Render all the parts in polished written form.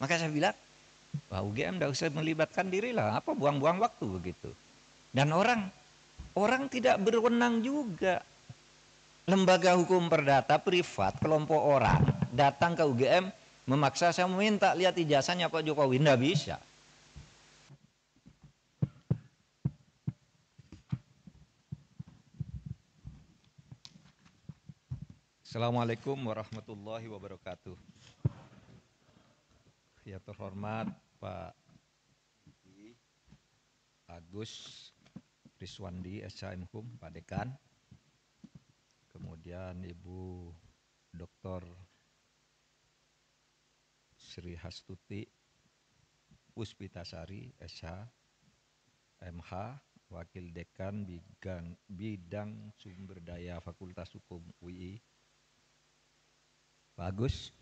Maka saya bilang, wah UGM tidak usah melibatkan diri lah, apa buang-buang waktu begitu. Dan orang tidak berwenang juga. Lembaga hukum perdata privat, kelompok orang datang ke UGM memaksa saya meminta lihat ijazahnya Pak Jokowi, tidak bisa. Assalamualaikum warahmatullahi wabarakatuh. Ya terhormat Pak Agus Riswandi SHM Pak Dekan, kemudian Ibu Dr. Sri Hastuti Puspitasari SH MH, Wakil Dekan Bidang Sumber Daya Fakultas Hukum UI, Pak Agus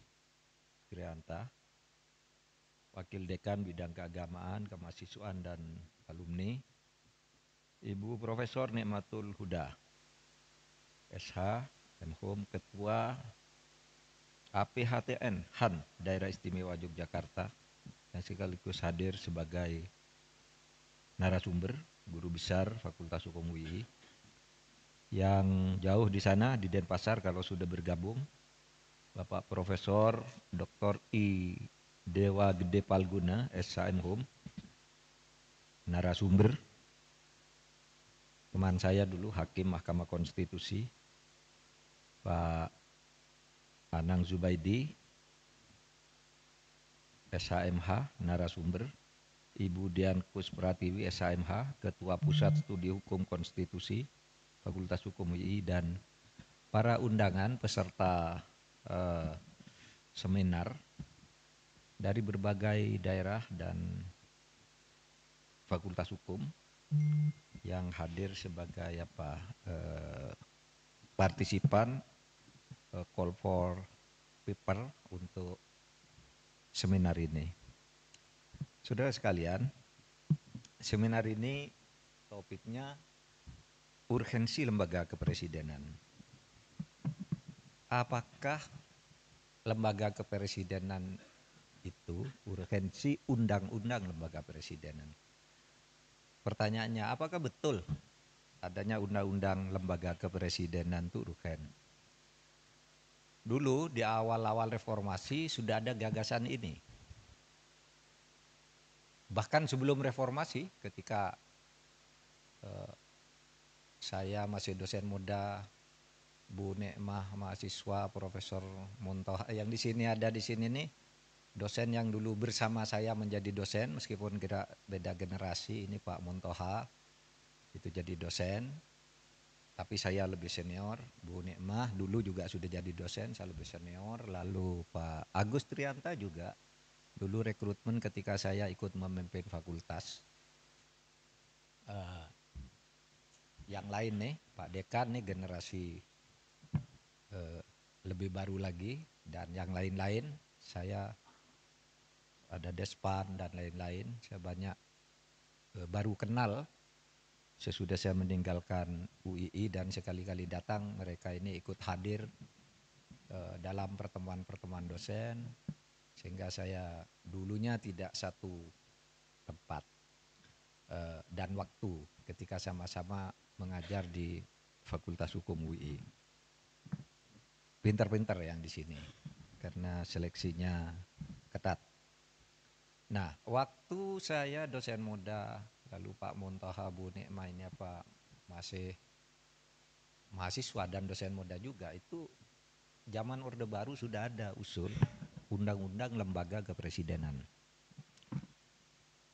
Krianta, Wakil Dekan Bidang Keagamaan, Kemahasiswaan dan Alumni, Ibu Profesor Nikmatul Huda SH Menhum, Ketua APHTN HAN Daerah Istimewa Yogyakarta, yang sekaligus hadir sebagai narasumber, guru besar Fakultas Hukum UI. Yang jauh di sana di Denpasar kalau sudah bergabung, Bapak Profesor Dr. I Dewa Gede Palguna SHM Hum, narasumber. Teman saya dulu Hakim Mahkamah Konstitusi, Pak Anang Zubaidi SHMH, narasumber. Ibu Dian Kuspratiwi SHMH, Ketua Pusat Studi Hukum Konstitusi Fakultas Hukum UI, dan para undangan peserta seminar dari berbagai daerah dan Fakultas Hukum yang hadir sebagai partisipan call for paper untuk seminar ini. Saudara sekalian, seminar ini topiknya urgensi lembaga kepresidenan. Apakah lembaga kepresidenan itu urgensi undang-undang lembaga presidenan? Pertanyaannya, apakah betul adanya undang-undang lembaga kepresidenan itu urgen? Dulu di awal-awal reformasi sudah ada gagasan ini. Bahkan sebelum reformasi, ketika saya masih dosen muda, Bu Nekmah mahasiswa, Profesor Muntoha yang di sini ada di sini nih, dosen yang dulu bersama saya menjadi dosen meskipun kira beda generasi, ini Pak Muntoha itu jadi dosen, tapi saya lebih senior. Bu Nekmah dulu juga sudah jadi dosen, saya lebih senior. Lalu Pak Agus Trianta juga dulu rekrutmen ketika saya ikut memimpin fakultas. Yang lain nih, Pak Dekan nih generasi lebih baru lagi, dan yang lain-lain, saya ada Despan dan lain-lain, saya banyak baru kenal sesudah saya meninggalkan UII, dan sekali-kali datang mereka ini ikut hadir dalam pertemuan-pertemuan dosen, sehingga saya dulunya tidak satu tempat dan waktu ketika sama-sama mengajar di Fakultas Hukum UI. Pinter-pinter yang di sini karena seleksinya ketat. Nah, waktu saya dosen muda, lalu Pak Muntoha, Bu Nekmah ini masih mahasiswa dan dosen muda juga, itu zaman Orde Baru sudah ada usul undang-undang lembaga kepresidenan.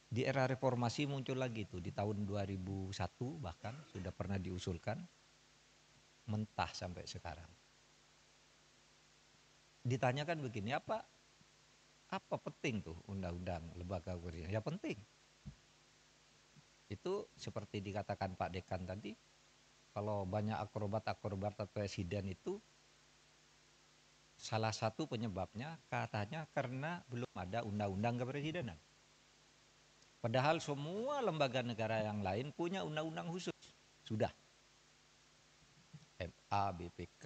Di era reformasi muncul lagi tuh di tahun 2001, bahkan sudah pernah diusulkan, mentah sampai sekarang. Ditanyakan begini, apa penting tuh undang-undang lembaga kepresidenan? Ya penting. Itu seperti dikatakan Pak Dekan tadi, kalau banyak akrobat presiden itu salah satu penyebabnya katanya karena belum ada undang-undang kepresidenan. Padahal semua lembaga negara yang lain punya undang-undang khusus. Sudah. MA, BPK,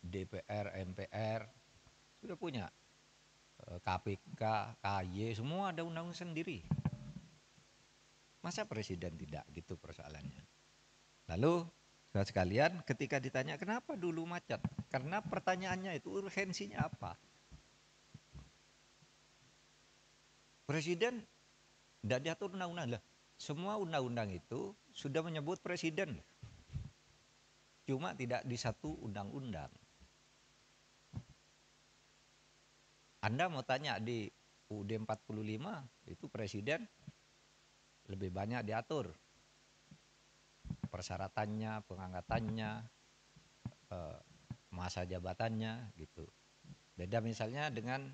DPR, MPR sudah punya KPK, KY, semua ada undang-undang sendiri. Masa presiden tidak, gitu persoalannya. Lalu saudara sekalian, ketika ditanya kenapa dulu macet, karena pertanyaannya itu urgensinya apa. Presiden tidak diatur undang-undang lah. Semua undang-undang itu sudah menyebut presiden, cuma tidak di satu undang-undang. Anda mau tanya di UUD 45 itu presiden lebih banyak diatur persyaratannya, pengangkatannya, masa jabatannya gitu. Beda misalnya dengan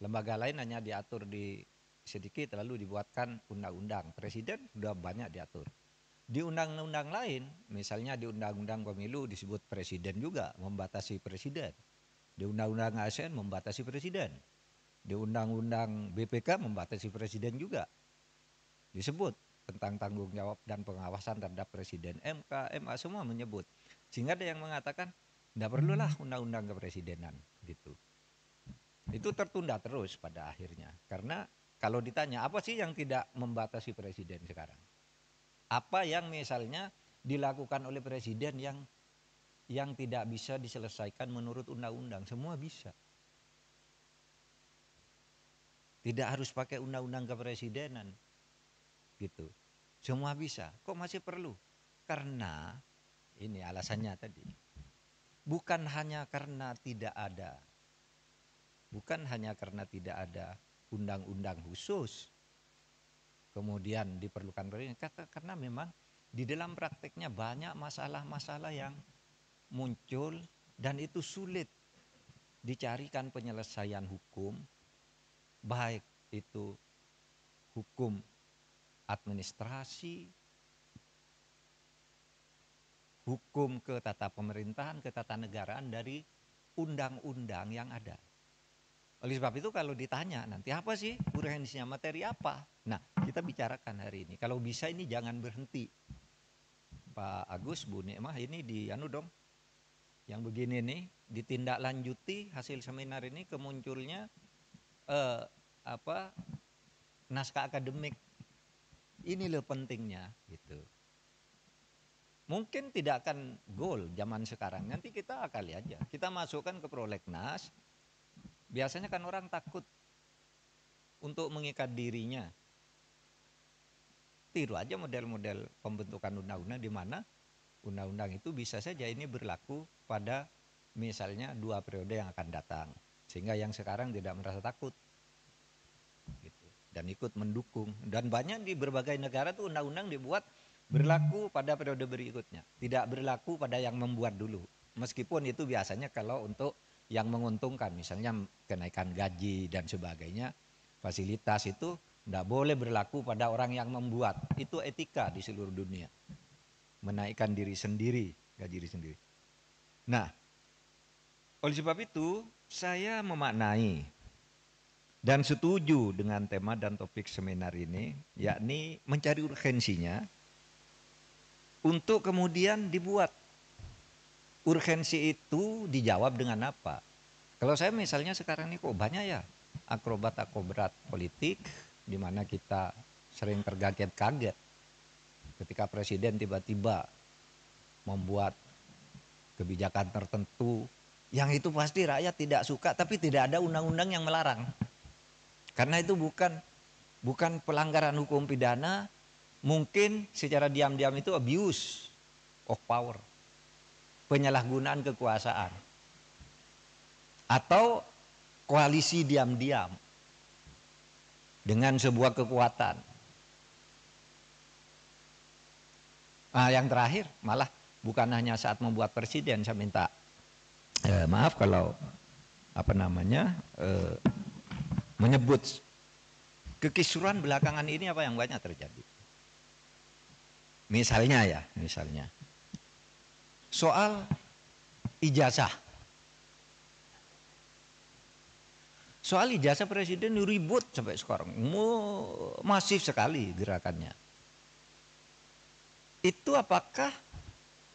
lembaga lain hanya diatur di sedikit lalu dibuatkan undang-undang. Presiden sudah banyak diatur. Di undang-undang lain, misalnya di undang-undang pemilu disebut presiden juga, membatasi presiden. Di undang-undang ASN membatasi presiden. Di undang-undang BPK membatasi presiden juga. Disebut tentang tanggung jawab dan pengawasan terhadap presiden. MK, MA semua menyebut. Sehingga ada yang mengatakan tidak perlulah undang-undang kepresidenan gitu. Itu tertunda terus pada akhirnya. Karena kalau ditanya apa sih yang tidak membatasi presiden sekarang? Apa yang misalnya dilakukan oleh presiden yang tidak bisa diselesaikan menurut undang-undang? Semua bisa. Tidak harus pakai undang-undang kepresidenan. Gitu. Semua bisa. Kok masih perlu? Karena ini alasannya tadi. Bukan hanya karena tidak ada. Bukan hanya karena tidak ada undang-undang khusus. Kemudian diperlukan karena memang di dalam prakteknya banyak masalah-masalah yang muncul dan itu sulit dicarikan penyelesaian hukum, baik itu hukum administrasi, hukum ketatanegaraan, ketatanegaraan dari undang-undang yang ada. Oleh sebab itu kalau ditanya nanti apa sih urgensinya, materi apa? Nah, kita bicarakan hari ini. Kalau bisa ini jangan berhenti. Pak Agus, Bu Nikmah, ini dong. Yang begini nih ditindaklanjuti hasil seminar ini kemunculnya naskah akademik. Ini loh pentingnya gitu. Mungkin tidak akan goal zaman sekarang. Nanti kita akali aja. Kita masukkan ke prolegnas. Biasanya kan orang takut untuk mengikat dirinya. Tiru aja model-model pembentukan undang-undang di mana undang-undang itu bisa saja ini berlaku pada misalnya 2 periode yang akan datang. Sehingga yang sekarang tidak merasa takut. Gitu. Dan ikut mendukung. Dan banyak di berbagai negara tuh undang-undang dibuat berlaku pada periode berikutnya. Tidak berlaku pada yang membuat dulu. Meskipun itu biasanya kalau untuk yang menguntungkan, misalnya kenaikan gaji dan sebagainya, fasilitas itu tidak boleh berlaku pada orang yang membuat. Itu etika di seluruh dunia. Menaikkan diri sendiri, gaji diri sendiri. Nah, oleh sebab itu saya memaknai dan setuju dengan tema dan topik seminar ini, yakni mencari urgensinya untuk kemudian dibuat. Urgensi itu dijawab dengan apa? Kalau saya misalnya sekarang ini kok banyak ya akrobat-akrobat politik di mana kita sering terkaget-kaget ketika presiden tiba-tiba membuat kebijakan tertentu yang itu pasti rakyat tidak suka tapi tidak ada undang-undang yang melarang. Karena itu bukan pelanggaran hukum pidana, mungkin secara diam-diam itu abuse of power. Penyalahgunaan kekuasaan atau koalisi diam-diam dengan sebuah kekuatan. Nah, yang terakhir malah bukan hanya saat membuat presiden, saya minta maaf kalau menyebut kekisruhan belakangan ini apa yang banyak terjadi. Misalnya soal ijazah. Soal ijazah presiden ribut sampai sekarang. Masif sekali gerakannya. Itu apakah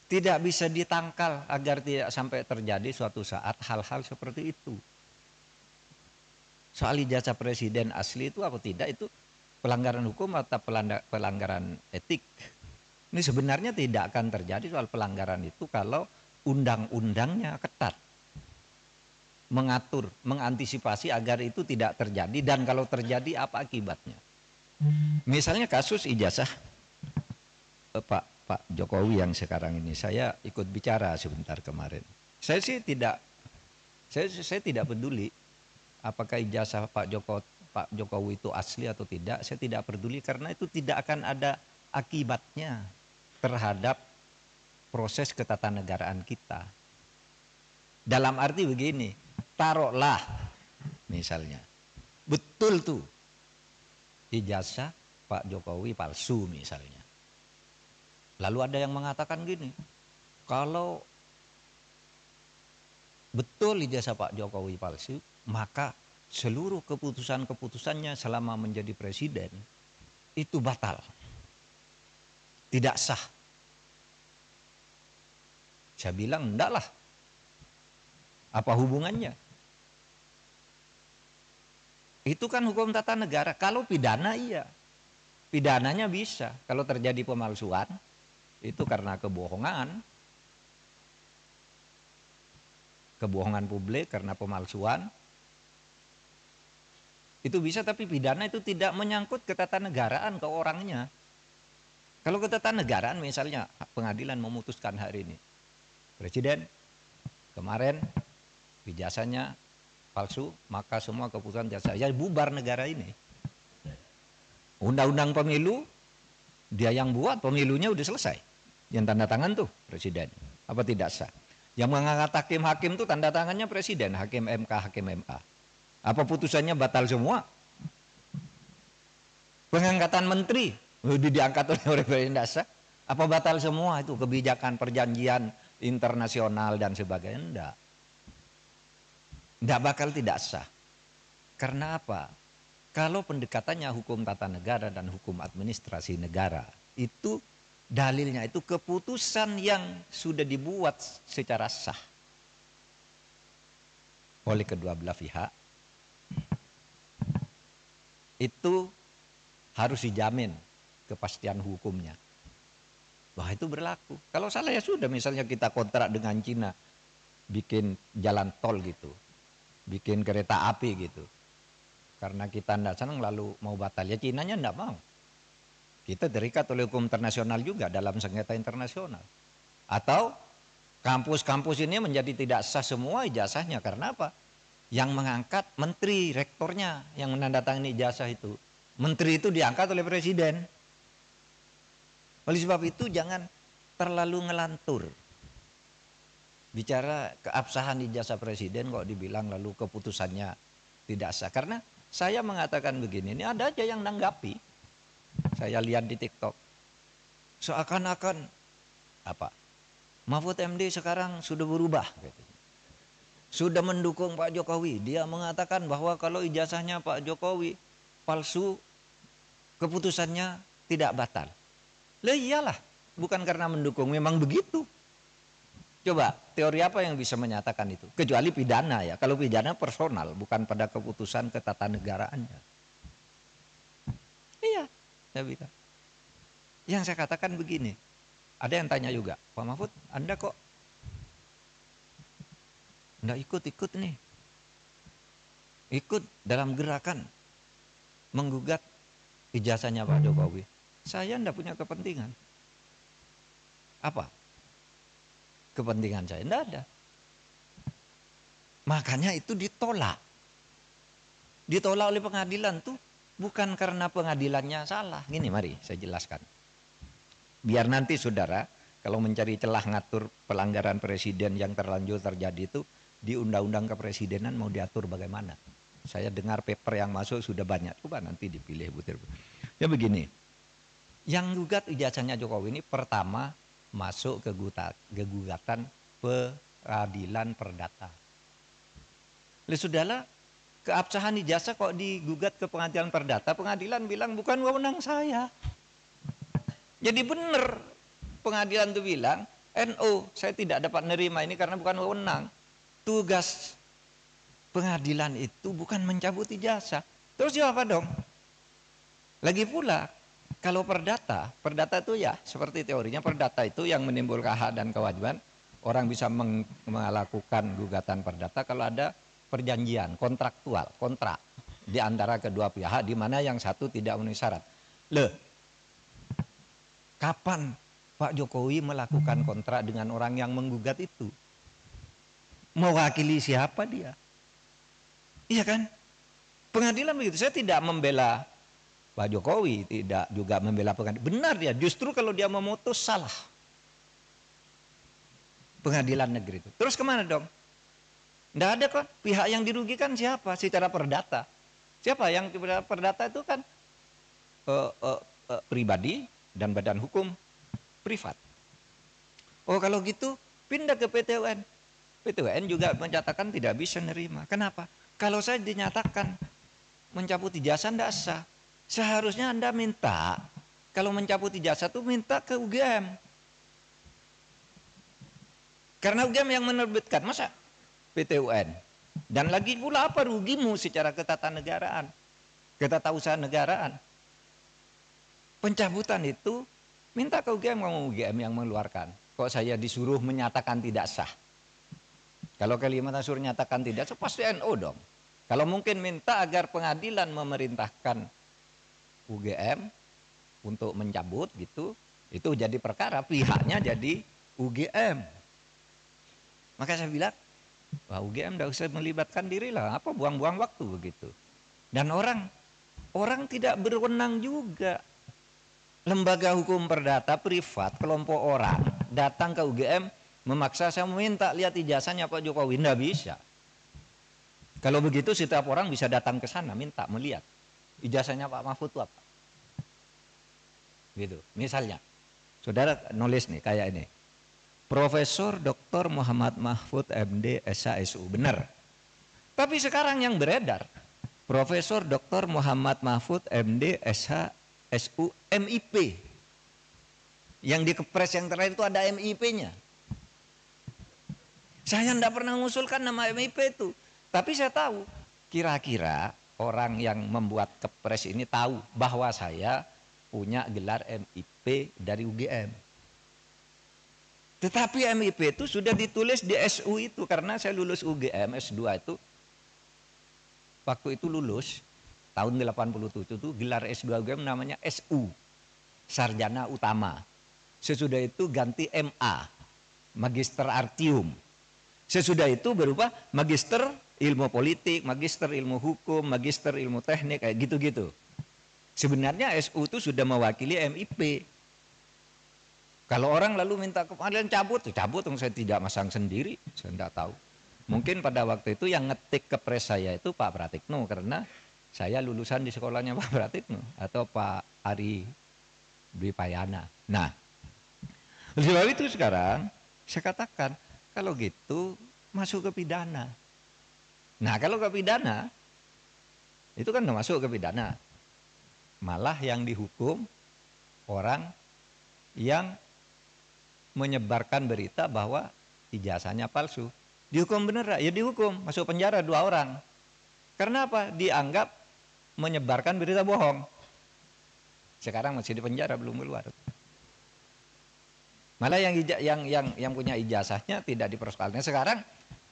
tidak bisa ditangkal agar tidak sampai terjadi suatu saat hal-hal seperti itu? Soal ijazah presiden asli itu apa tidak, itu pelanggaran hukum atau pelanggaran etik. Ini sebenarnya tidak akan terjadi soal pelanggaran itu kalau undang-undangnya ketat. Mengatur, mengantisipasi agar itu tidak terjadi, dan kalau terjadi apa akibatnya. Misalnya kasus ijazah Pak Jokowi yang sekarang ini, saya ikut bicara sebentar kemarin. Saya sih tidak, saya tidak peduli apakah ijazah Pak Jokowi itu asli atau tidak. Saya tidak peduli karena itu tidak akan ada akibatnya terhadap proses ketatanegaraan kita. Dalam arti begini, taruhlah misalnya betul tuh ijazah Pak Jokowi palsu misalnya. Lalu ada yang mengatakan gini, kalau betul ijazah Pak Jokowi palsu, maka seluruh keputusan-keputusannya selama menjadi presiden itu batal. Tidak sah. Saya bilang enggak lah. Apa hubungannya? Itu kan hukum tata negara. Kalau pidana iya. Pidananya bisa. Kalau terjadi pemalsuan, itu karena kebohongan. Kebohongan publik karena pemalsuan. Itu bisa, tapi pidana itu tidak menyangkut ketatanegaraan ke orangnya. Kalau ketatanegaraan misalnya pengadilan memutuskan hari ini, presiden kemarin ijazahnya palsu, maka semua keputusan jasa ya bubar negara ini. Undang-undang pemilu dia yang buat, pemilunya udah selesai. Yang tanda tangan tuh presiden. Apa tidak sah? Yang mengangkat hakim-hakim tuh tanda tangannya presiden, hakim MK. Apa putusannya batal semua? Pengangkatan menteri diangkat oleh presiden, tidak sah. Apa batal semua itu kebijakan perjanjian internasional dan sebagainya? Enggak. Tidak bakal tidak sah. Karena apa? Kalau pendekatannya hukum tata negara dan hukum administrasi negara, itu dalilnya itu keputusan yang sudah dibuat secara sah oleh kedua belah pihak, itu harus dijamin kepastian hukumnya. Wah, itu berlaku. Kalau salah ya sudah, misalnya kita kontrak dengan Cina, bikin jalan tol gitu, bikin kereta api gitu. Karena kita tidak senang lalu mau batal, ya Cinanya tidak mau. Kita terikat oleh hukum internasional juga dalam sengketa internasional. Atau kampus-kampus ini menjadi tidak sah semua ijazahnya. Karena apa? Yang mengangkat menteri, rektornya yang menandatangani ijazah itu. Menteri itu diangkat oleh presiden. Oleh sebab itu jangan terlalu ngelantur. Bicara keabsahan ijazah presiden kok dibilang lalu keputusannya tidak sah. Karena saya mengatakan begini, ini ada aja yang nanggapi. Saya lihat di TikTok. Seakan-akan apa? Mahfud MD sekarang sudah berubah. Sudah mendukung Pak Jokowi. Dia mengatakan bahwa kalau ijazahnya Pak Jokowi palsu, keputusannya tidak batal. Lah iyalah, bukan karena mendukung, memang begitu. Coba, teori apa yang bisa menyatakan itu? Kecuali pidana ya. Kalau pidana personal, bukan pada keputusan ketatanegaraannya. Iya, saya bilang. Yang saya katakan begini, ada yang tanya juga, Pak Mahfud, Anda kok enggak ikut nih? Ikut dalam gerakan menggugat ijazahnya Pak Jokowi. Saya enggak punya kepentingan. Apa? Kepentingan saya enggak ada. Makanya itu ditolak. Ditolak oleh pengadilan tuh bukan karena pengadilannya salah. Gini, mari saya jelaskan. Biar nanti saudara kalau mencari celah ngatur pelanggaran presiden yang terlanjur terjadi itu di undang-undang kepresidenan mau diatur bagaimana. Saya dengar paper yang masuk sudah banyak. Coba nanti dipilih butir. Ya begini. Yang gugat ijazahnya Jokowi ini pertama masuk ke gugatan peradilan perdata. Lalu sudahlah, keabsahan ijazah kok digugat ke pengadilan perdata, pengadilan bilang bukan wewenang saya. Jadi benar pengadilan itu bilang, NO saya tidak dapat menerima ini karena bukan wewenang. Tugas pengadilan itu bukan mencabut ijazah. Terus apa dong? Lagi pula kalau perdata itu ya seperti teorinya, perdata itu yang menimbulkan hak dan kewajiban. Orang bisa melakukan gugatan perdata kalau ada perjanjian kontraktual, kontrak di antara kedua pihak di mana yang satu tidak memenuhi syarat. Kapan Pak Jokowi melakukan kontrak dengan orang yang menggugat itu? Mewakili siapa dia? Iya kan? Pengadilan begitu. Saya tidak membela Pak Jokowi, tidak juga membela pengadilan. Benar dia, justru kalau dia memutus salah. Pengadilan negeri itu. Terus kemana dong? Tidak ada kan? Pihak yang dirugikan siapa? Secara perdata. Siapa yang perdata itu kan pribadi dan badan hukum privat. Oh kalau gitu pindah ke PT UN. PT UN juga menyatakan tidak bisa nerima. Kenapa? Kalau saya dinyatakan mencabut ijazah tidak sah. Seharusnya Anda minta, kalau mencabut ijazah itu minta ke UGM. Karena UGM yang menerbitkan, masa PT UN? Dan lagi pula apa rugimu secara ketatanegaraan, ketatausahaan negaraan? Pencabutan itu minta ke UGM, kamu UGM yang mengeluarkan. Kok saya disuruh menyatakan tidak sah? Kalau Kalimantan suruh nyatakan tidak sah, pasti NU dong. Kalau mungkin minta agar pengadilan memerintahkan UGM untuk mencabut gitu, itu jadi perkara, pihaknya jadi UGM. Maka saya bilang, wah UGM tidak usah melibatkan diri lah, apa buang-buang waktu begitu. Dan orang tidak berwenang juga. Lembaga hukum perdata privat, kelompok orang datang ke UGM memaksa saya meminta lihat ijazahnya Pak Jokowi, tidak bisa. Kalau begitu setiap orang bisa datang ke sana minta melihat ijazahnya Pak Mahfud itu apa. Gitu. Misalnya, saudara nulis nih kayak ini. Profesor Dr. Muhammad Mahfud MD SHSU, benar. Tapi sekarang yang beredar Profesor Dr. Muhammad Mahfud MD SHSU MIP. Yang di kepres yang terakhir itu ada MIP-nya. Saya tidak pernah mengusulkan nama MIP itu. Tapi saya tahu kira-kira orang yang membuat kepres ini tahu bahwa saya punya gelar MIP dari UGM. Tetapi MIP itu sudah ditulis di SU itu karena saya lulus UGM S2 itu. Waktu itu lulus tahun 87 itu gelar S2 UGM namanya SU, Sarjana Utama. Sesudah itu ganti MA, Magister Artium. Sesudah itu berubah Magister Ilmu Politik, Magister Ilmu Hukum, Magister Ilmu Teknik, kayak gitu-gitu. Sebenarnya SU itu sudah mewakili MIP. Kalau orang lalu minta kepadilan cabut, saya tidak masang sendiri, saya tidak tahu. Mungkin pada waktu itu yang ngetik kepres saya itu Pak Pratikno, karena saya lulusan di sekolahnya Pak Pratikno atau Pak Ari Dwi Payana. Nah, sebab itu sekarang saya katakan kalau gitu masuk ke pidana. Nah kalau ke pidana itu kan masuk ke pidana, malah yang dihukum orang yang menyebarkan berita bahwa ijazahnya palsu. Dihukum bener ya dihukum, masuk penjara 2 orang. Karena apa? Dianggap menyebarkan berita bohong. Sekarang masih di penjara belum keluar. Malah yang punya ijazahnya tidak dipersoalkan. Sekarang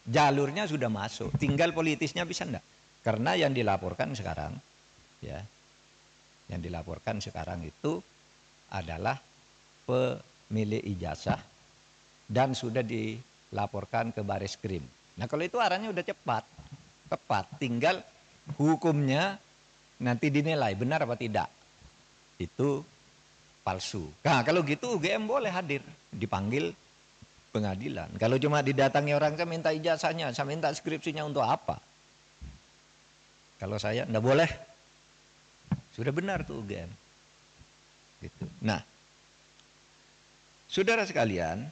jalurnya sudah masuk, tinggal politisnya bisa enggak? Karena yang dilaporkan sekarang ya. Yang dilaporkan sekarang itu adalah pemilik ijazah dan sudah dilaporkan ke Bareskrim. Nah kalau itu arahnya udah cepat, tepat, tinggal hukumnya nanti dinilai benar apa tidak itu palsu. Nah kalau gitu UGM boleh hadir, dipanggil pengadilan. Kalau cuma didatangi orang, saya minta ijazahnya, saya minta skripsinya untuk apa? Kalau saya enggak boleh. Sudah benar tuh UGM. Gitu. Nah, saudara sekalian,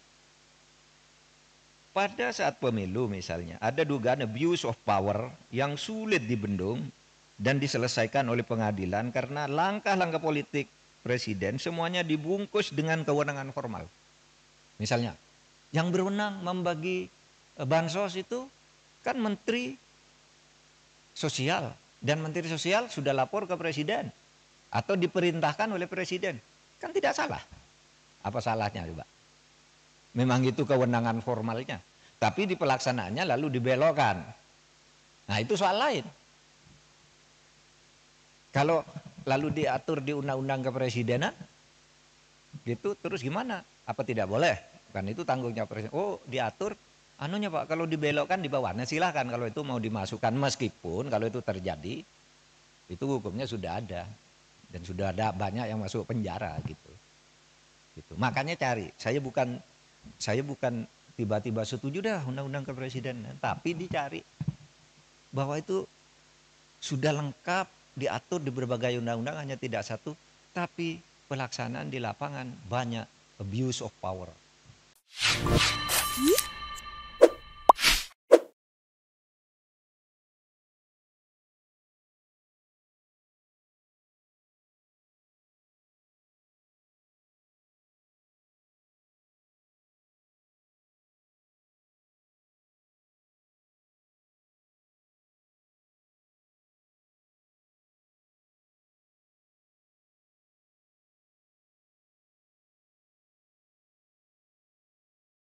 pada saat pemilu misalnya, ada dugaan abuse of power yang sulit dibendung dan diselesaikan oleh pengadilan karena langkah-langkah politik presiden semuanya dibungkus dengan kewenangan formal. Misalnya, yang berwenang membagi bansos itu kan Menteri sosial dan menteri sosial sudah lapor ke presiden atau diperintahkan oleh presiden. Kan tidak salah. Apa salahnya coba? Memang itu kewenangan formalnya. Tapi di pelaksanaannya lalu dibelokkan. Nah itu soal lain. Kalau lalu diatur di undang-undang kepresidenan, gitu terus gimana? Apa tidak boleh? Kan itu tanggungnya presiden. Oh diatur, anunya Pak, kalau dibelokkan di bawah. Nah silahkan kalau itu mau dimasukkan, meskipun kalau itu terjadi, itu hukumnya sudah ada. Dan sudah ada banyak yang masuk penjara gitu. Gitu. Makanya cari, saya bukan tiba-tiba setuju dah undang-undang kepresidenan, tapi dicari bahwa itu sudah lengkap diatur di berbagai undang-undang, hanya tidak satu, tapi pelaksanaan di lapangan banyak abuse of power.